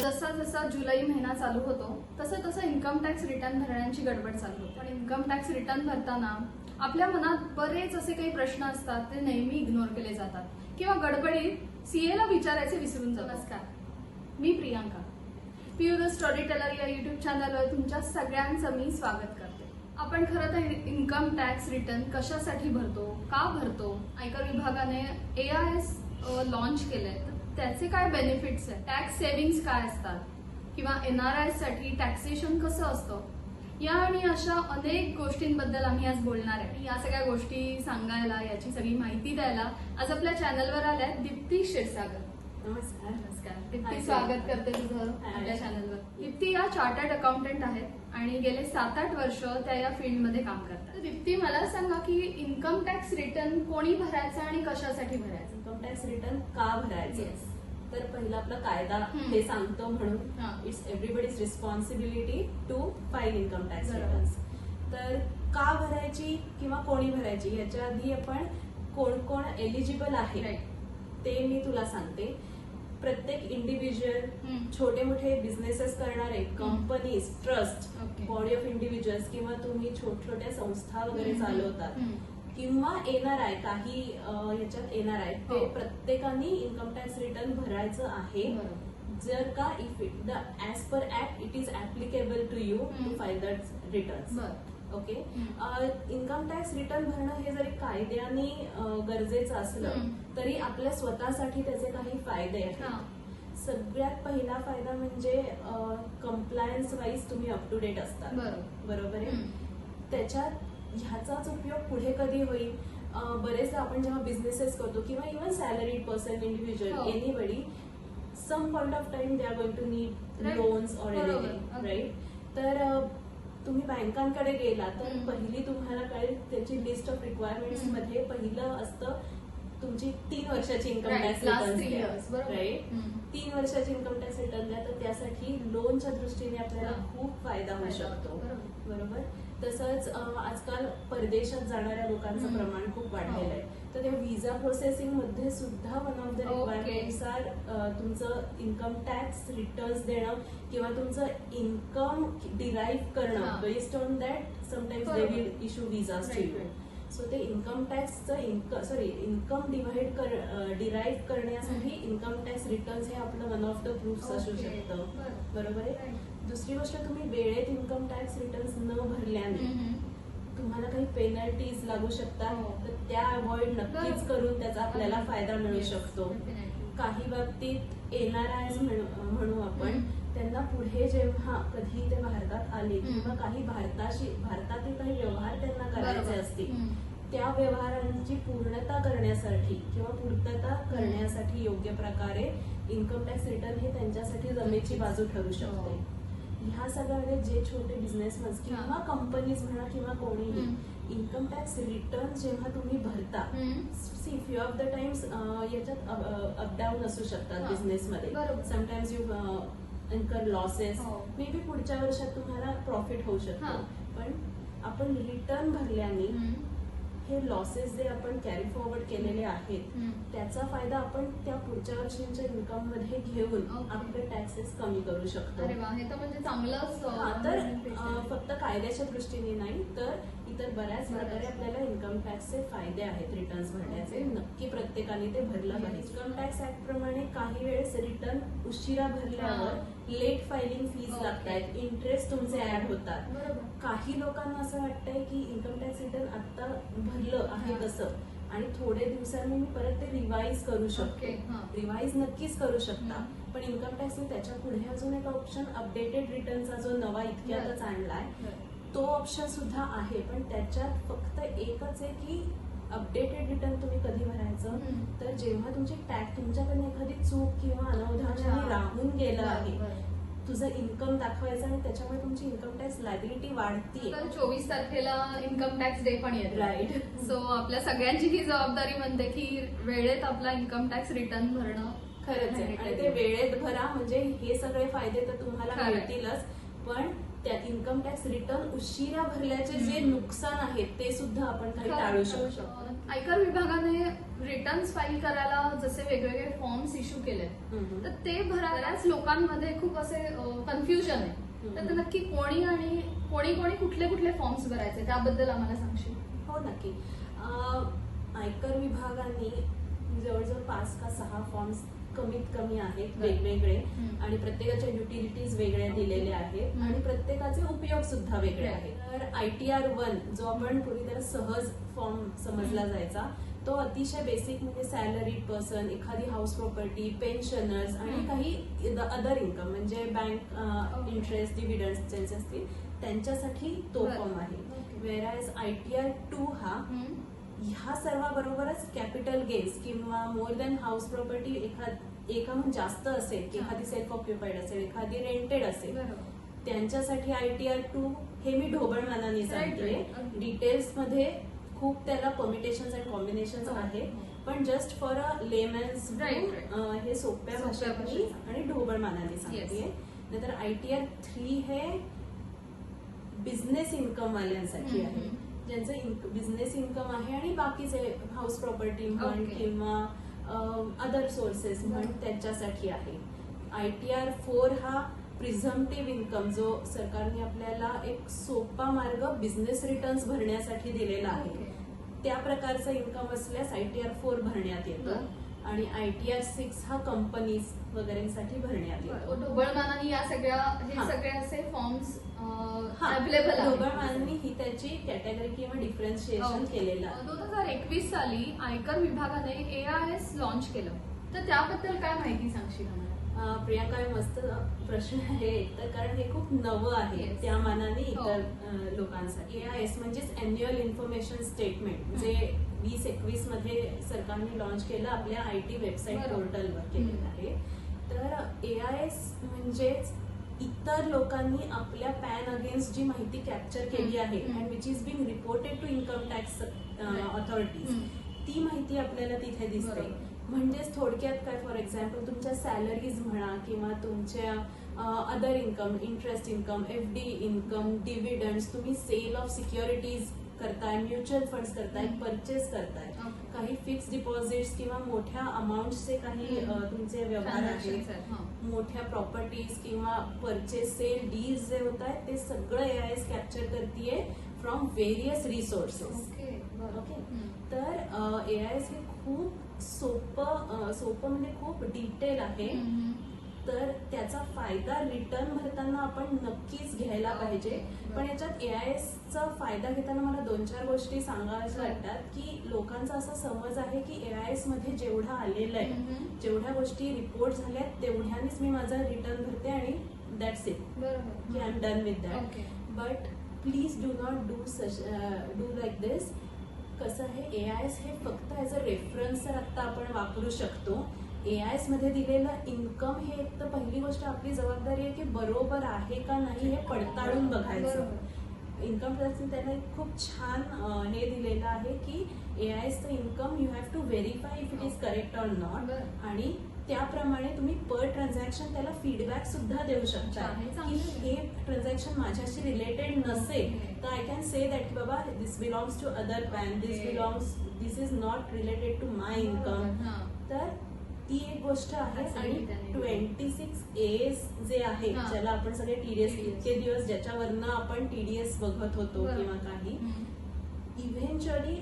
जसा जसा जुलै महिना चालू होतो तसं तसं इन्कम टॅक्स रिटर्न भरण्याची गडबड चालू होते. पण इन्कम टॅक्स रिटर्न भरताना आपल्या मनात बरेच असे काही प्रश्न असतात, ते नेहमी इग्नोर केले जातात किंवा गडबडीत सीए ला विचारायचे विसरून जातात. नमस्कार, मी Priyanka. Piu the storyteller या युट्यूब चॅनलवर तुमच्या सगळ्यांचं मी स्वागत करते. आपण खरं तर इन्कम टॅक्स रिटर्न कशासाठी भरतो, का भरतो, आयकर विभागाने AIS लॉन्च केलंय, तर त्याचे काय बेनिफिट्स आहेत, टॅक्स सेव्हिंग्स काय असतात, किंवा NRIs साठी टॅक्सेशन कसं असतं, या आणि अशा अनेक गोष्टींबद्दल आम्ही आज बोलणार आहे. या सगळ्या गोष्टी सांगायला, याची सगळी माहिती द्यायला आज आपल्या चॅनलवर आल्यात दीप्ती क्षीरसागर. नमस्कार. नमस्कार दीप्ती, स्वागत करते तुझं आपल्या चॅनलवर. दीप्ती या चार्टर्ड अकाउंटंट आहेत आणि गेले 7-8 वर्ष त्या या फील्डमध्ये काम करतात. दीप्ती, मला सांगा की इन्कम टॅक्स रिटर्न कोणी भरायचं आणि कशासाठी भरायचं? इन्कम टॅक्स रिटर्न का भरायचं? तर पहिला आपला कायदा हे सांगतो म्हणून it's everybody's responsibility to file income tax returns. तर का भरायची किंवा कोणी भरायची याच्या आधी आपण कोण कोण एलिजिबल आहे ते मी तुला सांगते. प्रत्येक इंडिव्हिज्युअल, छोटे मोठे बिझनेसेस करणारे, companies, trust, body of individuals किंवा तुम्ही छोट्या संस्था वगैरे चालवतात किंवा येणार आहे काही ह्याच्यात येणार आहे, ते प्रत्येकाने इन्कम टॅक्स रिटर्न भरायचं आहे. जर का if it as per act it is applicable to you to file that returns. Okay. Income tax return भरणं हे जरी कायद्याने गरजेचं असलं तरी आपल्या स्वतःसाठी त्याचे काही फायदे आहेत. सगळ्यात पहिला फायदा म्हणजे कंप्लायन्स वाईज तुम्ही अप टू डेट असतात. बरोबर आहे. त्याच्यात ह्याचाच उपयोग पुढे कधी होईल? बरेचदा आपण जेव्हा बिझनेसेस करतो किंवा even salaried person, individual, anybody, some point of time they are going to need loans or anything, right? तर तुम्ही बँकांकडे गेला तर पहिली तुम्हाला कळेल त्याची लिस्ट ऑफ रिक्वायरमेंट्स मध्ये पहिलं असतं तुमची 3 वर्षाची इन्कम टॅक्स रिटर्न, राईट? 3 वर्षाची इन्कम टॅक्स रिटर्न द्या. तर त्यासाठी लोनच्या दृष्टीने आपल्याला खूप फायदा होऊ शकतो. बरोबर. तसंच आजकाल परदेशात जाणाऱ्या लोकांचं प्रमाण खूप वाढलेलं आहे. तर त्या व्हिसा प्रोसेसिंग मध्ये सुद्धा one of the requirements are तुमचं इन्कम टॅक्स रिटर्न्स देणं किंवा तुमचं इन्कम डिराईव्ह करणं. Based on that sometimes they will issue visas to you. So ते इन्कम टॅक्सचं इन्कम डिराईव्ह करण्यासाठी इन्कम टॅक्स रिटर्न्स हे आपलं वन ऑफ द प्रूफ्स असू शकतं. बरोबर आहे. दुसरी गोष्ट, तुम्ही वेळेत इन्कम टॅक्स रिटर्न्स न भरल्याने तुम्हाला काही पेनल्टीज लागू शकतात, तर त्या अवॉइड नक्कीच करून त्याचा आपल्याला फायदा मिळू शकतो. काही बाबतीत NRIs म्हणू आपण, त्यांना पुढे जेव्हा कधी ते भारतात आले किंवा काही भारतातील काही व्यवहार त्यांना करायचे असतील, त्या व्यवहारांची पूर्तता करण्यासाठी योग्य प्रकारे इन्कम टॅक्स रिटर्न हे त्यांच्यासाठी जमेची बाजू ठरू शकते. ह्या सगळ्या जे छोटे बिझनेसमॅन किंवा कंपनीज म्हणा किंवा कोणीही इन्कम टॅक्स रिटर्न जेव्हा तुम्ही भरता, see few of the times याच्यात अपडाऊन असू शकतात बिझनेसमध्ये. Sometimes you income losses, may be पुढच्या वर्षात तुम्हाला प्रॉफिट होऊ शकतो. पण आपण रिटर्न भरल्याने हे लॉसेस जे आपण कॅरी फॉरवर्ड केलेले आहेत त्याचा फायदा आपण त्या पुढच्या वर्षींच्या इन्कम मध्ये घेऊन आपले टॅक्सेस कमी करू शकतो. तर फक्त कायद्याच्या दृष्टीने नाही तर इतर बऱ्याच प्रकारे आपल्याला इन्कम टॅक्सचे फायदे आहेत रिटर्न्स भरण्याचे. नक्की प्रत्येकाने ते भरलं पाहिजे. इन्कम टॅक्स ऍक्ट प्रमाणे काही वेळेस रिटर्न उशिरा भरल्यावर लेट फायलिंग फीज लागतात, इंटरेस्ट तुमचे ऍड होतात. काही लोकांना असं वाटतंय की इन्कम टॅक्स रिटर्न आता भरलं आहे तसं आणि थोडे दिवसांनी मी परत ते रिवाइज करू शकतो. रिवाइज नक्कीच करू शकता, पण इन्कम टॅक्सने त्याच्या पुढे अजून एक ऑप्शन अपडेटेड रिटर्नचा जो नवा इतक्यातच आणलाय तो ऑप्शन सुद्धा आहे. पण त्याच्यात फक्त एकच आहे की अपडेटेड रिटर्न तुम्ही कधी भरायचं, तर जेव्हा तुमची टॅक्स तुमच्याकडे एखादी चूक किंवा अनवधानाने राहून गेलं आहे, तुझं इन्कम दाखवायचं आणि त्याच्यामुळे तुमची इन्कम टॅक्स लायबिलिटी वाढतीये. 24 तारखेला इन्कम टॅक्स डे पण येतो, राईट? सो आपल्या सगळ्यांची ही जबाबदारी म्हणते की वेळेत आपला इन्कम टॅक्स रिटर्न भरणं खरंच आहे. आणि ते वेळेत भरा म्हणजे हे सगळे फायदे तर तुम्हाला मिळतीलच, पण त्या इन्कम टॅक्स रिटर्न उशिरा भरल्याचे जे नुकसान आहेत ते सुद्धा आपण काही टाळू शकतो. आयकर विभागाने रिटर्न्स फाईल करायला जसे वेगवेगळे फॉर्म्स इश्यू केले तर ते बऱ्याच लोकांमध्ये खूप असे कन्फ्युजन आहे. तर ते नक्की कोणी आणि कोणी कुठले कुठले फॉर्म्स भरायचे त्याबद्दल आम्हाला सांगशील? हो नक्की. आयकर विभागाने जवळजवळ 5 का 6 फॉर्म्स कमीत कमी आहेत वेगवेगळे आणि प्रत्येकाच्या युटिलिटीज वेगळ्या दिलेल्या आहेत आणि प्रत्येकाचे उपयोग सुद्धा वेगळे आहेत. तर ITR 1 जो आपण पूर्वी त्याला सहज फॉर्म समजला जायचा तो अतिशय बेसिक म्हणजे सॅलरीड पर्सन, एखादी हाऊस प्रॉपर्टी, पेन्शनर्स आणि काही अदर इन्कम म्हणजे बँक इंटरेस्ट, डिव्हिडंड ज्यांचे असतील त्यांच्यासाठी तो फॉर्म आहे. वेअरएज ITR 2 हा ह्या सर्वांबरोबरच कॅपिटल गेन्स किंवा मोर दॅन हाऊस प्रॉपर्टी एकाहून जास्त असेल की एखादी सेल्फ ऑक्युपाईड असेल, एखादी रेंटेड असेल त्यांच्यासाठी ITR 2 हे मी ढोबळमानाने सांगते. डिटेल्स मध्ये खूप त्याला परमिटेशन्स आणि कॉम्बिनेशन्स आहेत पण जस्ट फॉर अ लेमन्स हे सोप्या भाषेत मी आणि ढोबळमानाने सांगते. नंतर ITR 3 हे बिझनेस इन्कम वाल्यांसाठी आहे ज्यांचं बिझनेस इन्कम आहे आणि बाकीचे हाऊस प्रॉपर्टी म्हण किंवा अदर सोर्सेस म्हण त्यांच्यासाठी आहे. ITR 4 हा प्रिझम्पटिव्ह इन्कम जो सरकारने आपल्याला एक सोपा मार्ग बिझनेस रिटर्न्स भरण्यासाठी दिलेला आहे त्या प्रकारचा इन्कम असल्यास ITR 4 भरण्यात येतं आणि ITR 6 हा कंपनीज वगैरेसाठी भरण्यात येतो. ढोबळमानाने या सगळे असे फॉर्म्स अवेलेबल आहेत. ढोबळमानाने ही त्याची कॅटेगरी किंवा डिफरन्शिएशन केलेलं आहे. 2021 साली आयकर विभागाने AIS लॉन्च केलं तर त्याबद्दल काय माहिती सांगशील आम्हाला? प्रियांका हे मस्त प्रश्न आहे एकतर कारण हे खूप नवं आहे त्या मानाने इतर लोकांसाठी. AIS म्हणजेच अॅन्युअल इन्फॉर्मेशन स्टेटमेंट जे 2021 मध्ये सरकारने लॉन्च केलं आपल्या IT वेबसाईट पोर्टलवर केलेलं आहे. तर AIS म्हणजेच इतर लोकांनी आपल्या पॅन अगेन्स्ट जी माहिती कॅप्चर केली आहे and which is being reported to income tax authorities ती माहिती आपल्याला तिथे दिसते. म्हणजेच थोडक्यात काय फॉर एक्झाम्पल तुमच्या सॅलरीज म्हणा किंवा तुमच्या other income, interest income, FD income, dividends, तुम्ही सेल ऑफ सिक्युरिटीज करताय, म्युच्युअल फंड्स करताय, परचेस करताय, काही फिक्स डिपॉझिट्स किंवा मोठ्या अमाऊंटचे काही तुमचे व्यवहार आहेत, मोठ्या प्रॉपर्टीज किंवा परचेस सेल डील्स जे होत आहेत ते सगळं AIS कॅप्चर करतीये फ्रॉम व्हेरियस रिसोर्सेस. ओके. तर AIS हे खूप सोपं म्हणजे खूप डिटेल आहे. तर त्याचा फायदा रिटर्न भरताना आपण नक्कीच घ्यायला पाहिजे. पण याच्यात AIS चा फायदा घेताना मला 2-4 गोष्टी सांगाव्याच्या वाटतात की लोकांचा असा समज आहे की AIS मध्ये जेवढं आलेलं आहे जेवढ्या गोष्टी रिपोर्ट झाल्यात तेवढ्यानेच मी माझा रिटर्न भरते आणि दॅट्स इट की I am done with that. But please do not do like this. कसं आहे AIS हे फक्त ॲज अ रेफरन्स आता आपण वापरू शकतो. AIS मध्ये दिलेलं इन्कम हे एक तर पहिली गोष्ट आपली जबाबदारी आहे की बरोबर आहे का नाही हे पडताळून बघायचं. इन्कम टॅक्सने त्याला एक खूप छान हे दिलेलं आहे की AIS चं income you have to verify if it is correct or not आणि त्याप्रमाणे तुम्ही पर ट्रान्झॅक्शन त्याला फीडबॅक सुद्धा देऊ शकता की हे ट्रान्झॅक्शन माझ्याशी रिलेटेड नसेल तर आय कॅन से दॅट की बाबा this belongs to other PAN, this is not related to my income. तर ती एक गोष्ट आहे. आणि 26A जे आहे ज्याला आपण सगळे TDS इतके दिवस ज्याच्यावरनं आपण TDS बघत होतो किंवा काही eventually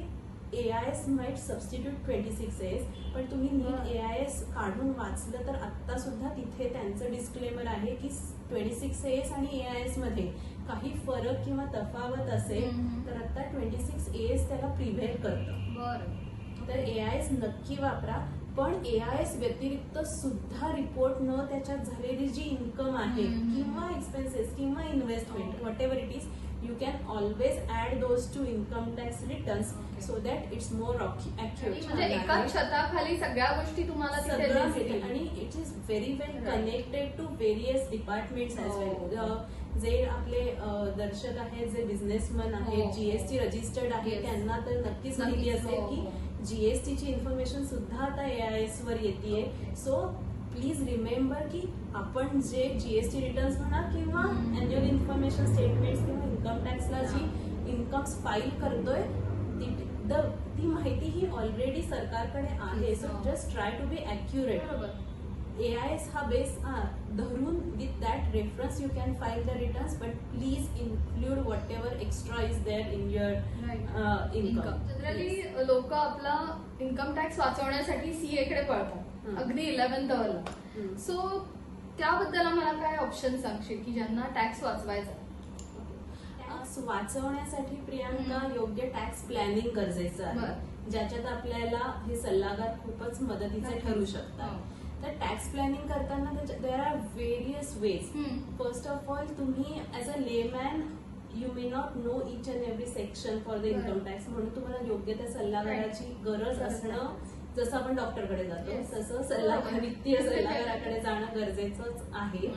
AIS might substitute 26A पण तुम्ही नीट AIS काढून वाचलं तर आता सुद्धा तिथे त्यांचं डिस्क्लेमर आहे की 26A आणि AIS मध्ये काही फरक किंवा तफावत असेल तर आता 26A त्याला प्रिव्हेल करतं. तर AIS नक्की वापरा. पण AIS व्यतिरिक्त सुद्धा रिपोर्ट न त्याच्यात झालेली जी इन्कम आहे किंवा एक्सपेन्सेस किंवा investment what ever it is you can always add those to income tax returns so that it's more accurate. म्हणजे एका छताखाली सगळ्या गोष्टी तुम्हाला तिथे दिसतील आणि it is very well connected to various departments as well. जे आपले दर्शक आहेत जे बिझनेसमन आहेत GST रजिस्टर्ड आहे त्यांना तर नक्कीच माहिती असेल की GST ची इन्फॉर्मेशन सुद्धा आता AIS वर येते. सो प्लीज रिमेंबर की आपण जे GST रिटर्न्स म्हणा किंवा अॅन्युअल इन्फॉर्मेशन स्टेटमेंट्स किंवा इन्कम टॅक्सला जी इन्कम्स फाईल करतोय ती ती माहिती ही ऑलरेडी सरकारकडे आहे. So just try to be accurate. बरोबर. AIS हा बेस धरून with that reference you can file the returns, but please include whatever extra is there in your income. Generally लोक आपला इन्कम टॅक्स वाचवण्यासाठी CA कडे पळतात, अगदी 11th अवर्सला. So त्याबद्दल आम्हाला काय ऑप्शन सांगशील की ज्यांना टॅक्स वाचवायचा? टॅक्स वाचवण्यासाठी प्रियांका योग्य टॅक्स प्लॅनिंग गरजेचं आहे, ज्याच्यात आपल्याला हे सल्लागार खूपच मदतीचे ठरू शकतात. तर टॅक्स प्लॅनिंग करताना there are various ways. First of all, तुम्ही as a layman you may not know each and every section for the income tax, म्हणून तुम्हाला योग्य त्या सल्लागाराची गरज असणं, जसं आपण डॉक्टरकडे जातो तसं सल्लागार, वित्तीय सल्लागाराकडे जाणं गरजेचंच आहे.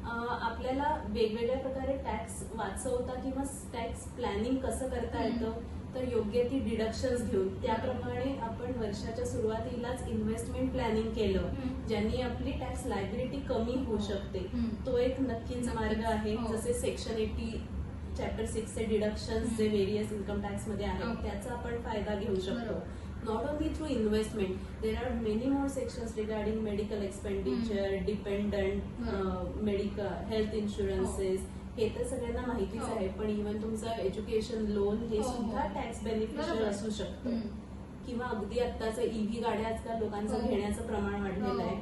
आपल्याला वेगवेगळ्या प्रकारे टॅक्स वाचवता किंवा टॅक्स प्लॅनिंग कसं करता येतं, तर योग्य ती डिडक्शन्स घेऊन त्याप्रमाणे आपण वर्षाच्या सुरुवातीलाच इन्व्हेस्टमेंट प्लॅनिंग केलं, ज्यांनी आपली टॅक्स लायबिलिटी कमी होऊ शकते, तो एक नक्कीच मार्ग आहे. जसे सेक्शन 80 चॅप्टर 6 चे डिडक्शन्स जे व्हेरियस इन्कम टॅक्स मध्ये आहेत त्याचा आपण फायदा घेऊ शकतो. Not only through investment, there are many more sections regarding medical expenditure, dependent, medical, health insurances. हे तर सगळ्यांना माहितीच आहे, पण इव्हन तुमचं एज्युकेशन लोन हे सुद्धा टॅक्स बेनिफिशियल असू शकतं. किंवा अगदी आत्ताचं EV गाड्या आजकाल लोकांचं घेण्याचं प्रमाण वाढलेलं आहे,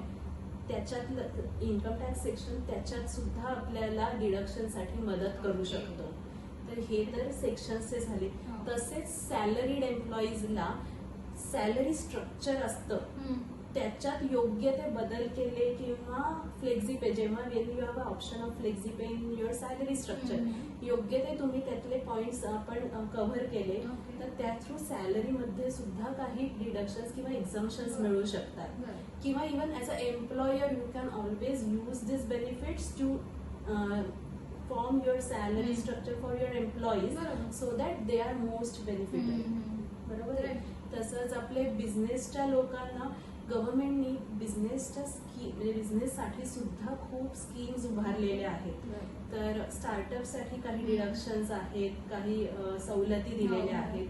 त्याच्यात इन्कम टॅक्स सेक्शन त्याच्यात सुद्धा आपल्याला डिडक्शनसाठी मदत करू शकतो. तर हे तर सेक्शन्सचे झाले. तसेच सॅलरीड एम्प्लॉईजला सॅलरी स्ट्रक्चर असतं, त्याच्यात योग्य ते बदल केले किंवा फ्लेक्झिपे, जेव्हा when you have a option of flexipay in your salary structure, योग्य ते तुम्ही त्यातले पॉइंट्स आपण कव्हर केले तर त्या थ्रू सॅलरीमध्ये सुद्धा काही डिडक्शन्स किंवा एक्झम्पशन्स मिळू शकतात. किंवा even as a employer you can always use this benefits to form your salary structure for your employees so that they are most benefited. बरोबर आहे. तसंच आपले बिझनेसच्या लोकांना गव्हर्नमेंटनी बिझनेसच्या म्हणजे बिझनेससाठी सुद्धा खूप स्कीम्स उभारलेल्या आहेत. तर स्टार्टअपसाठी काही डिडक्शन्स आहेत, काही सवलती दिलेल्या आहेत,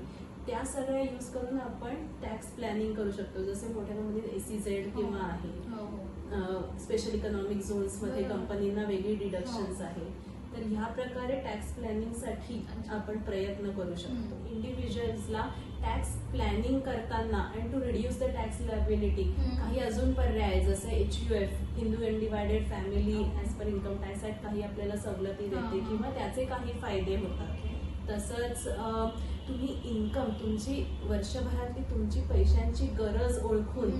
त्या सगळ्या यूज करून आपण टॅक्स प्लॅनिंग करू शकतो. जसे मोठ्या कंपनीत SEZ किंवा आहे, स्पेशल इकॉनॉमिक झोन्स मध्ये कंपनींना वेगळी डिडक्शन्स आहे. तर ह्या प्रकारे टॅक्स प्लॅनिंगसाठी आपण प्रयत्न करू शकतो. इंडिव्हिज्युअल्सला टॅक्स प्लॅनिंग करताना and to reduce the tax liability काही अजून पर्याय जसे HUF, Hindu undivided family as per income tax act काही आपल्याला सवलती देते किंवा त्याचे काही फायदे होतात. तसंच तुम्ही इन्कम, तुमची वर्षभरातली तुमची पैशांची गरज ओळखून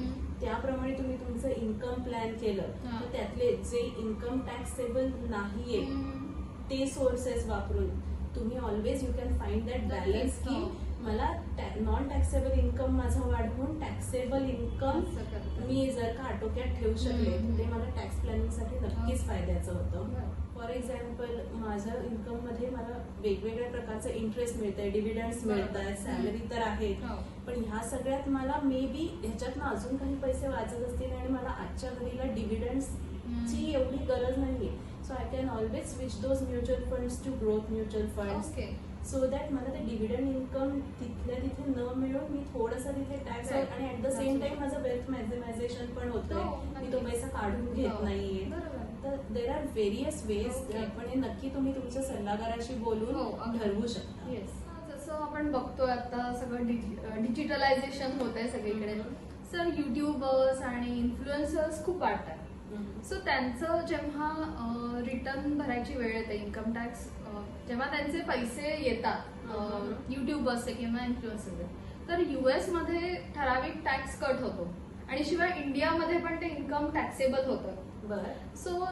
त्याप्रमाणे तुम्ही तुमचं इन्कम प्लॅन केलं तर त्यातले जे इन्कम टॅक्सेबल नाहीये ते सोर्सेस वापरून तुम्ही always you can find that balance की मला नॉन टॅक्सेबल इन्कम माझं वाढवून टॅक्सेबल इन्कम मी जर का आटोक्यात ठेवू शकले ते मला टॅक्स प्लॅनिंगसाठी नक्कीच फायद्याचं होतं. फॉर एक्झाम्पल, माझं इन्कम मध्ये मला वेगवेगळ्या प्रकारचे इंटरेस्ट मिळतंय, डिव्हिडंड्स मिळत आहेत, सॅलरी तर आहेत, पण ह्या सगळ्यात मला मे बी ह्याच्यातनं अजून काही पैसे वाचत असतील आणि मला आजच्या घडीला डिव्हिडंड्सची एवढी गरज नाहीये. So I can always switch those mutual funds to growth mutual funds so that मला ते डिव्हिडंड इन्कम तिथल्या तिथे न मिळून मी थोडंसं तिथे टॅक्स आणि ऍट द सेम टाइम माझं वेल्थ मॅक्झिमायझेशन पण होतंय, मी तो पैसा काढून घेत नाहीये. तर देर आर व्हेरियस वेज, पण हे नक्की तुम्ही तुमच्या सल्लागाराशी बोलून ठरवू शकता. जसं आपण बघतोय आता सगळं डिजिटलायझेशन होत आहे सगळीकडे, सर युट्यूबर्स आणि इन्फ्लुएन्सर्स खूप वाढतात. सो त्यांचं जेव्हा रिटर्न भरायची वेळ येते इन्कम टॅक्स, जेव्हा त्यांचे पैसे येतात युट्यूबर्सचे किंवा इन्फ्लुएन्सरचे, तर US मध्ये ठराविक टॅक्स कट होतो आणि शिवाय इंडियामध्ये पण ते इन्कम टॅक्सेबल होतं. सो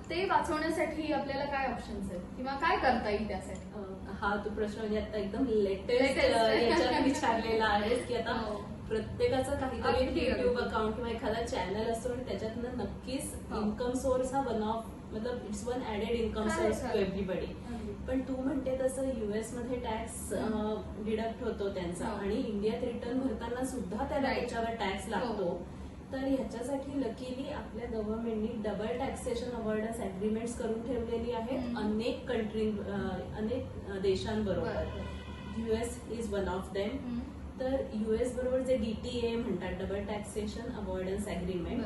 ते वाचवण्यासाठी आपल्याला काय ऑप्शन्स आहेत किंवा काय करता येईल त्यासाठी? हा तो प्रश्न म्हणजे आता एकदम लेटेस्ट विचारलेला आहे की आता प्रत्येकाचा काहीतरी युट्यूब अकाउंट किंवा एखादा चॅनल असतो आणि त्याच्यातनं नक्कीच इन्कम सोर्स हा वन ऑफ मतलब it's one added income source to everybody. पण तू म्हणते तसं US मध्ये टॅक्स डिडक्ट होतो त्यांचा आणि इंडियात रिटर्न भरताना सुद्धा त्याला त्याच्यावर टॅक्स लागतो. तर ह्याच्यासाठी लकीली आपल्या गव्हर्नमेंटनी डबल टॅक्सेशन अवॉइडन्स अग्रीमेंट्स करून ठेवलेली आहेत अनेक कंट्री, अनेक देशांबरोबर. US is one of them. तर युएस बरोबर जे DTA म्हणतात, डबल टॅक्सेशन अवॉइडन्स अग्रीमेंट,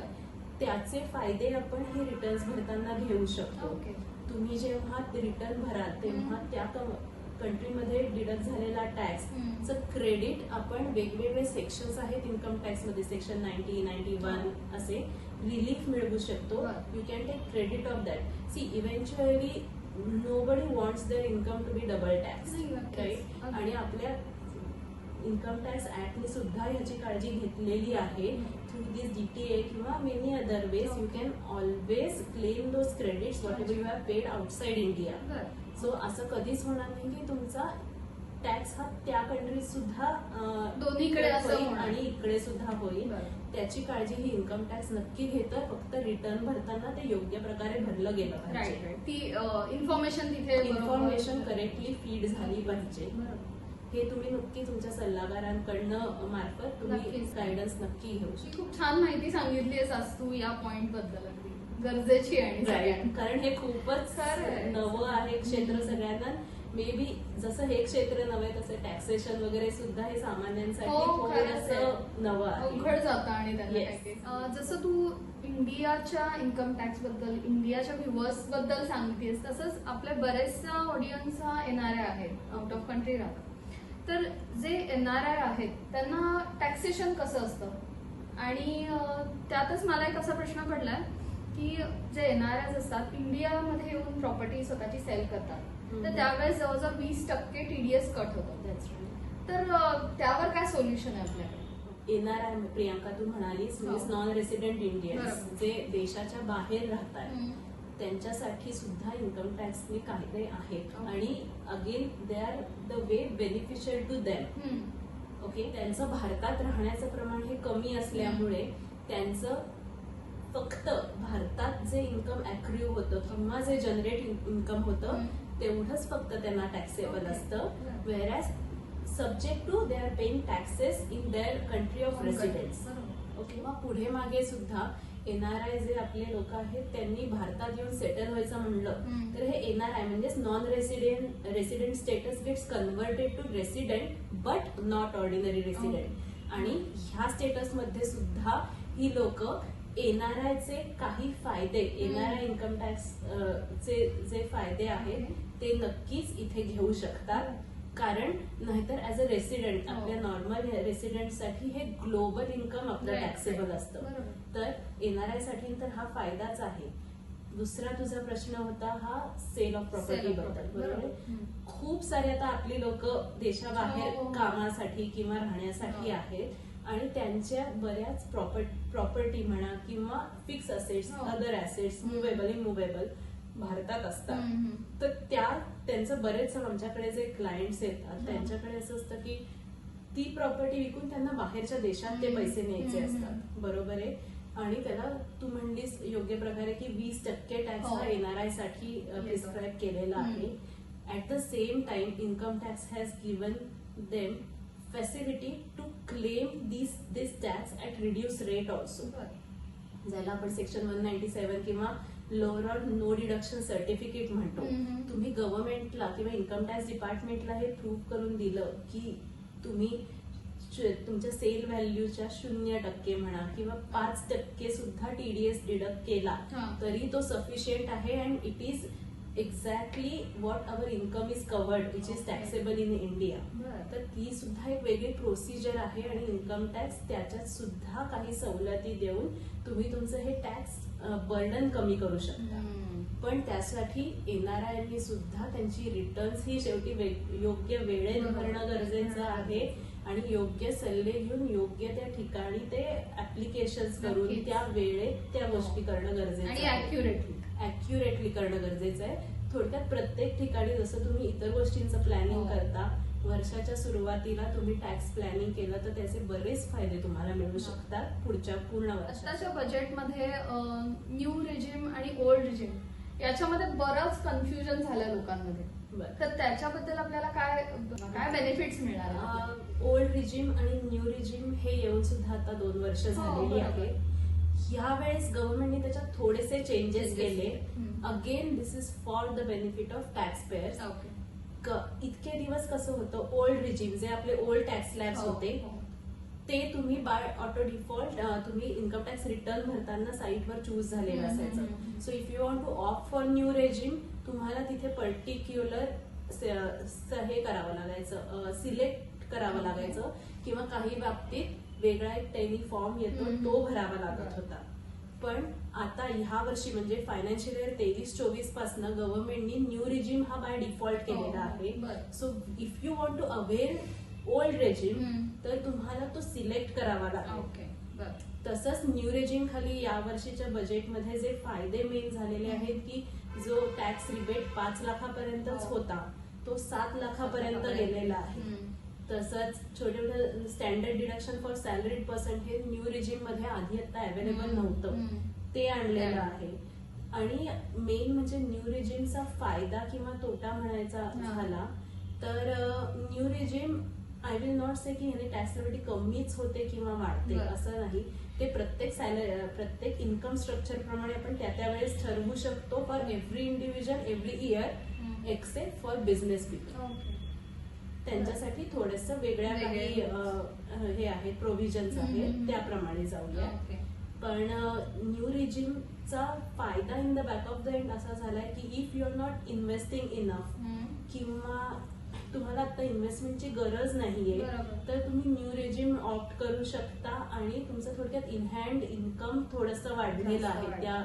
त्याचे फायदे आपण हे रिटर्न्स भरताना घेऊ शकतो. ओके. तुम्ही जेव्हा रिटर्न भराल तेव्हा त्या कंट्रीमध्ये डिडक्ट झालेला टॅक्स क्रेडिट आपण वेगवेगळे सेक्शन्स आहेत इन्कम टॅक्स मध्ये, सेक्शन 90, 91 असे रिलीफ मिळवू शकतो. You can take credit of that. See eventually nobody wants their income to be double tax, right? आणि आपल्या इन्कम टॅक्स ऍक्टने सुद्धा ह्याची काळजी घेतलेली आहे. थ्रू दिस DTA किंवा many other ways you can always claim those credits what ever you have paid outside India. So असं कधीच होणार नाही की तुमचा टॅक्स हा त्या कंट्रीत सुद्धा दोन्हीकडे होईल आणि इकडे सुद्धा होईल. त्याची काळजी ही इन्कम टॅक्स नक्की घेतं. फक्त रिटर्न भरताना ते योग्य प्रकारे भरलं गेलं पाहिजे. ती इन्फॉर्मेशन तिथे इन्फॉर्मेशन करेक्टली फीड झाली पाहिजे. हे तुम्ही नक्की तुमच्या सल्लागारांकडनं मार्फत तुम्ही गायडन्स नक्की घेऊ शकता. खूप छान माहिती सांगितली आहेस आज तू या पॉइंट बद्दल, गरजेची आहे. कारण हे खूपच नवं आहे क्षेत्र सगळ्यांना. मे बी जसं हे क्षेत्र नव्हे तसं टॅक्सेशन वगैरे सुद्धा हे सामान्यांसाठी थोडंसं नवं आहे, अवघड जातं. आणि त्यांना जसं तू इंडियाच्या इन्कम टॅक्स बद्दल, इंडियाच्या व्ह्युअर्स बद्दल सांगतेस, तसंच आपल्या बरेचसा ऑडियन्स हा NRI आहेत, आउट ऑफ कंट्री राहतात. तर जे NRI आहेत त्यांना टॅक्सेशन कसं असतं? आणि त्यातच मला एक असा प्रश्न पडलाय की जे NRIs असतात इंडियामध्ये येऊन प्रॉपर्टी स्वतःची सेल करतात, तर त्यावेळेस जवळजवळ 20% TDS कट होतं. तर त्यावर काय सोल्युशन आहे आपल्याकडे? NRI प्रियांका तू म्हणालीस, नॉन रेसिडेंट इंडियन्स जे देशाच्या बाहेर राहतात त्यांच्यासाठी सुद्धा इन्कम टॅक्सचे कायदे आहेत. आणि again they are the way beneficial to them. Okay, त्यांचं भारतात राहण्याचं प्रमाण हे कमी असल्यामुळे त्यांचं फक्त भारतात जे इन्कम अॅक्र्यू होतं किंवा जे जनरेट इन्कम होतं तेवढंच फक्त त्यांना टॅक्सेबल असतं. Whereas subject to they are paying taxes in their country of residence. Okay, मग पुढे मागे सुद्धा NRI जे आपले लोक आहेत त्यांनी भारतात येऊन सेटल व्हायचं म्हणलं तर हे NRI म्हणजेच non resident status gets converted to resident but not ordinary resident. आणि ह्या स्टेटस मध्ये सुद्धा ही लोक NRI चे काही फायदे, NRI इन्कम टॅक्स चे जे फायदे आहेत ते नक्कीच इथे घेऊ शकतात. कारण नाहीतर ऍज अ रेसिडेंट आपल्या नॉर्मल रेसिडेंट साठी हे ग्लोबल इन्कम आपलं टॅक्सेबल असतं. तर NRI साठी तर हा फायदाच आहे. दुसरा तुझा प्रश्न होता हा सेल ऑफ प्रॉपर्टी बद्दल, बरोबर? खूप सारे आता आपली लोक देशाबाहेर कामासाठी किंवा राहण्यासाठी आहेत आणि त्यांच्या बऱ्याच प्रॉपर्टी म्हणा किंवा fix assets, other assets, movable immovable भारतात असतात. तर त्यांचं बरेच आमच्याकडे जे क्लायंट्स येतात त्यांच्याकडे असं असतं की ती प्रॉपर्टी विकून त्यांना बाहेरच्या देशात ते पैसे न्यायचे असतात, बरोबर आहे? आणि त्याला तू म्हणलीस योग्य प्रकारे की 20% टॅक्स हा NRI साठी प्रिस्क्राईब केलेला आहे. At the same time income tax has given them facility to claim this tax at reduce rate also, ज्याला आपण सेक्शन 197 किंवा lower or no deduction certificate म्हणतो. तुम्ही गव्हर्नमेंटला किंवा इन्कम टॅक्स डिपार्टमेंटला हे प्रूव्ह करून दिलं की तुम्ही तुमच्या सेल व्हॅल्यूच्या 0% म्हणा किंवा 5% सुद्धा TDS डिडक्ट केला तरी तो सफिशियंट आहे and it is exactly what our income is covered which is taxable in India. तर ती सुद्धा एक वेगळी प्रोसिजर आहे आणि इन्कम टॅक्स त्याच्यात सुद्धा काही सवलती देऊन तुम्ही तुमचं हे टॅक्स बर्डन कमी करू शकता. पण त्यासाठी NRI सुद्धा त्यांची रिटर्न्स ही शेवटी योग्य वेळेत भरणं गरजेचं आहे आणि योग्य सल्ले घेऊन योग्य त्या ठिकाणी ते ऍप्लिकेशन करून त्या वेळेत त्या गोष्टी करणं गरजेचं आहे, अॅक्युरेटली करणं गरजेचं आहे. थोडक्यात प्रत्येक ठिकाणी जसं तुम्ही इतर गोष्टींचं प्लॅनिंग करता, वर्षाच्या सुरुवातीला तुम्ही टॅक्स प्लॅनिंग केलं तर त्याचे बरेच फायदे तुम्हाला मिळू शकतात पुढच्या पूर्ण वर्षाच्या. आताच्या बजेटमध्ये न्यू रिजिम आणि ओल्ड रिजिम याच्यामध्ये बरंच कन्फ्युजन झालं लोकांमध्ये, तर त्याच्याबद्दल आपल्याला काय बेनिफिट्स मिळणार? ओल्ड रिजिम आणि न्यू रिजिम हे येऊन सुद्धा आता 2 वर्ष झालेली आहे. यावेळेस गव्हर्नमेंटने त्याच्यात थोडेसे चेंजेस केले. Again this is for the benefit of tax pairs. इतके दिवस कसं होतं, ओल्ड रिजिम जे आपले ओल्ड टॅक्स स्लॅब्स होते ते तुम्ही बाय ऑटो डिफॉल्ट तुम्ही इन्कम टॅक्स रिटर्न भरताना साईटवर चूज झालेलं असायचं. So if you want to opt for new regime तुम्हाला तिथे पर्टिक्युलर हे करावं लागायचं, सिलेक्ट करावं लागायचं, किंवा काही बाबतीत वेगळा एक टेनी फॉर्म येतो तो भरावा लागत होता. पण आता ह्या वर्षी म्हणजे फायनान्शियल इयर 23-24 पासून गव्हर्नमेंटनी न्यू रेजिम हा बाय डिफॉल्ट केलेला आहे. So if you want to aware old regime तर तुम्हाला तो सिलेक्ट करावा लागेल. तसंच न्यू रेजिम खाली या वर्षीच्या बजेटमध्ये जे फायदे मेन झालेले आहेत की जो टॅक्स रिबेट 5 लाखापर्यंतच होता तो 7 लाखापर्यंत गेलेला आहे. तसंच छोटे छोटे standard deduction for salaried person हे न्यू रेजिम मध्ये आधी आता अवेलेबल नव्हतं, ते आणलेलं आहे. आणि मेन म्हणजे न्यू रेजिमचा फायदा किंवा तोटा म्हणायचा झाला तर new regime I will not say की ह्याने टॅक्स लिबिलिटी कमीच होते किंवा वाढते असं नाही. ते प्रत्येक इन्कम स्ट्रक्चर प्रमाणे आपण त्या वेळेस ठरवू शकतो for every individual every year except for business people. त्यांच्यासाठी थोडस वेगळ्या काही हे आहेत प्रोव्हिजन्स आहेत, त्याप्रमाणे जाऊया. पण न्यू रेजिमचा फायदा in the back of the end असा झालाय की if you are not investing enough किंवा तुम्हाला आता इन्व्हेस्टमेंटची गरज नाहीये तर तुम्ही न्यू रेजिम ऑप्ट करू शकता आणि तुमचं थोडक्यात इन हँड इन्कम थोडंसं वाढलेलं आहे त्या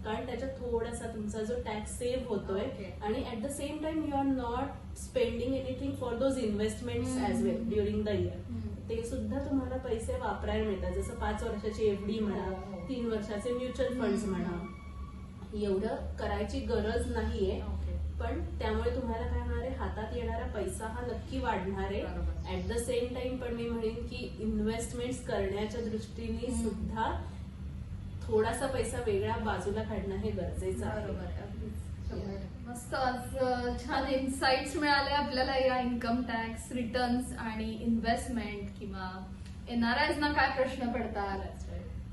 कारण त्याच्यात थोडासा तुमचा जो टॅक्स सेव्ह होतोय आणि at the same time you are not spending anything for those investments as well during the year. ते सुद्धा तुम्हाला पैसे वापरायला मिळतात, जसं 5 वर्षाची एफडी म्हणा, 3 वर्षाचे म्युच्युअल फंड्स म्हणा. एवढं करायची गरज नाहीये, पण त्यामुळे तुम्हाला काय होणार आहे, हातात येणारा पैसा हा नक्की वाढणार आहे. ऍट द सेम टाइम पण मी म्हणेन की इन्व्हेस्टमेंट करण्याच्या दृष्टीने सुद्धा थोडासा पैसा वेगळा बाजूला काढणं हे गरजेचं आहे. मस्त, आज छान इन्साइट्स मिळाले आपल्याला या इन्कम टॅक्स रिटर्न्स आणि इन्व्हेस्टमेंट किंवा एनआरआयज ना काय प्रश्न पडतात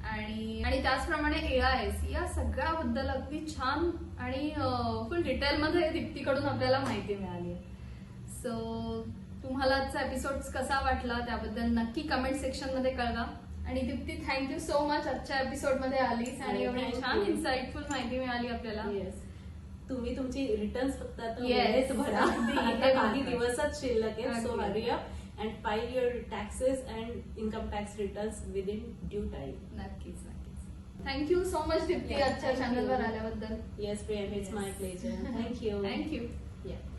आणि त्याचप्रमाणे एआयएस या सगळ्याबद्दल अगदी छान आणि फुल डिटेलमध्ये दीप्तीकडून आपल्याला माहिती मिळाली. सो तुम्हाला आजचा एपिसोड कसा वाटला त्याबद्दल नक्की कमेंट सेक्शन मध्ये कळवा. आणि दीप्ती, थँक्यू सो मच आजच्या एपिसोड मध्ये आलीस आणि एवढी छान इन्साइटफुल माहिती मिळाली आपल्याला. तुम्ही तुमची रिटर्न्स फक्त भरा, काही दिवसच शिल्लक आहे. So hurry up and file your taxes and income tax returns within due time. नक्कीच. थँक्यू सो मच दीप्ती आजच्या चॅनलवर आल्याबद्दल. Yes, Priya, it's my pleasure. Thank you. Thank you. Yeah.